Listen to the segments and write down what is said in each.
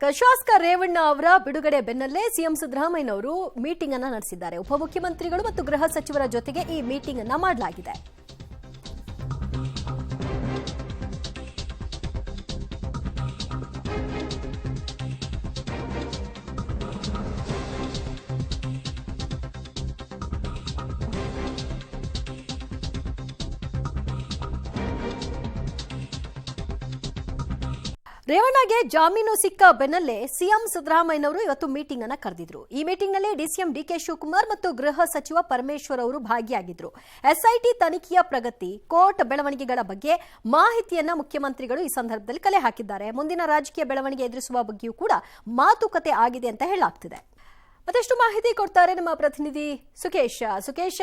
ಶಾಸಕ ರೇವಣ್ಣ ಅವರ ಬಿಡುಗಡೆ ಬೆನ್ನಲ್ಲೇ ಸಿಎಂ ಸಿದ್ದರಾಮಯ್ಯನವರು ಮೀಟಿಂಗ್ ಅನ್ನು ನಡೆಸಿದ್ದಾರೆ. ಉಪಮುಖ್ಯಮಂತ್ರಿಗಳು ಮತ್ತು ಗೃಹ ಸಚಿವರ ಜೊತೆಗೆ ಈ ಮೀಟಿಂಗ್ ಅನ್ನು ಮಾಡಲಾಗಿದೆ. ರೇವಣ್ಣಗೆ ಜಾಮೀನು ಸಿಕ್ಕ ಬೆನ್ನಲ್ಲೇ ಸಿಎಂ ಸಿದ್ದರಾಮಯ್ಯನವರು ಇವತ್ತು ಮೀಟಿಂಗ್ ಅನ್ನು ಕರೆದಿದ್ರು. ಈ ಮೀಟಿಂಗ್ನಲ್ಲಿ ಡಿಸಿಎಂ ಡಿಕೆ ಶಿವಕುಮಾರ್ ಮತ್ತು ಗೃಹ ಸಚಿವ ಪರಮೇಶ್ವರ್ ಅವರು ಭಾಗಿಯಾಗಿದ್ರು. ಎಸ್ಐಟಿ ತನಿಖೆಯ ಪ್ರಗತಿ, ಕೋರ್ಟ್ ಬೆಳವಣಿಗೆಗಳ ಬಗ್ಗೆ ಮಾಹಿತಿಯನ್ನ ಮುಖ್ಯಮಂತ್ರಿಗಳು ಈ ಸಂದರ್ಭದಲ್ಲಿ ಕಲೆ ಹಾಕಿದ್ದಾರೆ. ಮುಂದಿನ ರಾಜಕೀಯ ಬೆಳವಣಿಗೆ ಎದುರಿಸುವ ಬಗ್ಗೆಯೂ ಕೂಡ ಮಾತುಕತೆ ಆಗಿದೆ ಅಂತ ಹೇಳಲಾಗ್ತಿದೆ. ಮತ್ತಷ್ಟು ಮಾಹಿತಿ ಕೊಡ್ತಾರೆ ನಮ್ಮ ಪ್ರತಿನಿಧಿ ಸುಕೇಶ.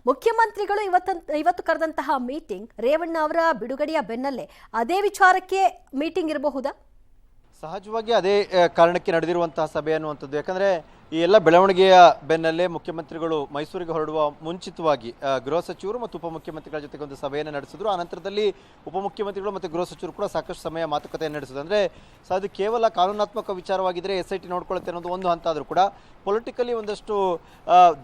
ಮುಖ್ಯಮಂತ್ರಿಗಳು ಇವತ್ತು ಕರೆದಂತಹ ಮೀಟಿಂಗ್ ರೇವಣ್ಣ ಅವರ ಬಿಡುಗಡೆಯ ಬೆನ್ನಲ್ಲೇ ಅದೇ ವಿಚಾರಕ್ಕೆ ಮೀಟಿಂಗ್ ಇರಬಹುದಾ? ಸಹಜವಾಗಿ ಅದೇ ಕಾರಣಕ್ಕೆ ನಡೆದಿರುವಂತಹ ಸಭೆ ಅನ್ನುವಂಥದ್ದು. ಯಾಕಂದ್ರೆ ಈ ಎಲ್ಲ ಬೆಳವಣಿಗೆಯ ಬೆನ್ನಲ್ಲೇ ಮುಖ್ಯಮಂತ್ರಿಗಳು ಮೈಸೂರಿಗೆ ಹೊರಡುವ ಮುಂಚಿತವಾಗಿ ಗೃಹ ಸಚಿವರು ಮತ್ತು ಉಪಮುಖ್ಯಮಂತ್ರಿಗಳ ಜೊತೆಗೆ ಒಂದು ಸಭೆಯನ್ನು ನಡೆಸಿದ್ರು. ಆ ನಂತರದಲ್ಲಿ ಉಪಮುಖ್ಯಮಂತ್ರಿಗಳು ಮತ್ತು ಗೃಹ ಸಚಿವರು ಕೂಡ ಸಾಕಷ್ಟು ಸಮಯ ಮಾತುಕತೆಯನ್ನು ನಡೆಸಿದ್ರು. ಅಂದರೆ ಅದು ಕೇವಲ ಕಾನೂನಾತ್ಮಕ ವಿಚಾರವಾಗಿದ್ದರೆ SIT ನೋಡ್ಕೊಳ್ಳುತ್ತೆ ಅನ್ನೋದು ಒಂದು ಹಂತ ಆದರೂ ಕೂಡ ಪೊಲಿಟಿಕಲಿ ಒಂದಷ್ಟು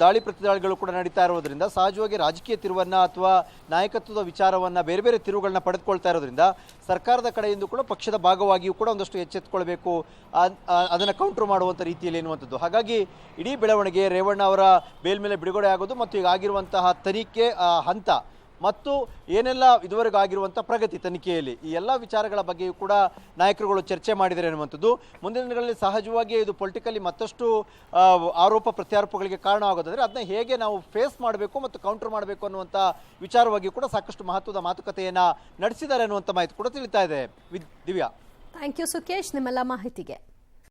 ದಾಳಿ ಪ್ರತಿದಾಳಿಗಳು ಕೂಡ ನಡೀತಾ ಇರೋದ್ರಿಂದ ಸಹಜವಾಗಿ ರಾಜಕೀಯ ತಿರುವನ್ನು ಅಥವಾ ನಾಯಕತ್ವದ ವಿಚಾರವನ್ನು ಬೇರೆ ಬೇರೆ ತಿರುವುಗಳನ್ನ ಪಡೆದುಕೊಳ್ತಾ ಇರೋದ್ರಿಂದ ಸರ್ಕಾರದ ಕಡೆಯಿಂದ ಕೂಡ ಪಕ್ಷದ ಭಾಗವಾಗಿಯೂ ಕೂಡ ಒಂದಷ್ಟು ಎಚ್ಚೆತ್ತುಕೊಳ್ಬೇಕು, ಅದನ್ನು ಕೌಂಟರ್ ಮಾಡುವಂಥ ರೀತಿಯಲ್ಲಿ ಎನ್ನುವಂಥದ್ದು. ಹಾಗಾಗಿ ಇಡೀ ಬೆಳವಣಿಗೆ ರೇವಣ್ಣ ಅವರ ಬೇಲ್ ಮೇಲೆ ಬಿಡುಗಡೆ ಆಗೋದು ಮತ್ತು ಈಗ ಆಗಿರುವಂತಹ ತನಿಖೆ ಹಂತ ಮತ್ತು ಏನೆಲ್ಲ ಇದುವರೆಗೂ ಆಗಿರುವಂಥ ಪ್ರಗತಿ ತನಿಖೆಯಲ್ಲಿ ಈ ಎಲ್ಲ ವಿಚಾರಗಳ ಬಗ್ಗೆಯೂ ಕೂಡ ನಾಯಕರುಗಳು ಚರ್ಚೆ ಮಾಡಿದ್ದಾರೆ ಅನ್ನುವಂಥದ್ದು. ಮುಂದಿನ ದಿನಗಳಲ್ಲಿ ಸಹಜವಾಗಿ ಇದು ಪೊಲಿಟಿಕಲಿ ಮತ್ತಷ್ಟು ಆರೋಪ ಪ್ರತ್ಯಾರೋಪಗಳಿಗೆ ಕಾರಣ ಆಗೋದಾದರೆ ಅದನ್ನ ಹೇಗೆ ನಾವು ಫೇಸ್ ಮಾಡಬೇಕು ಮತ್ತು ಕೌಂಟರ್ ಮಾಡಬೇಕು ಅನ್ನುವಂಥ ವಿಚಾರವಾಗಿ ಕೂಡ ಸಾಕಷ್ಟು ಮಹತ್ವದ ಮಾತುಕತೆಯನ್ನು ನಡೆಸಿದ್ದಾರೆ ಅನ್ನುವಂಥ ಮಾಹಿತಿ ಕೂಡ ತಿಳಿತಾ ಇದೆ. ದಿವ್ಯಾ, ಥ್ಯಾಂಕ್ ಯು ಸುಕೇಶ್ ನಿಮ್ಮೆಲ್ಲ ಮಾಹಿತಿಗೆ.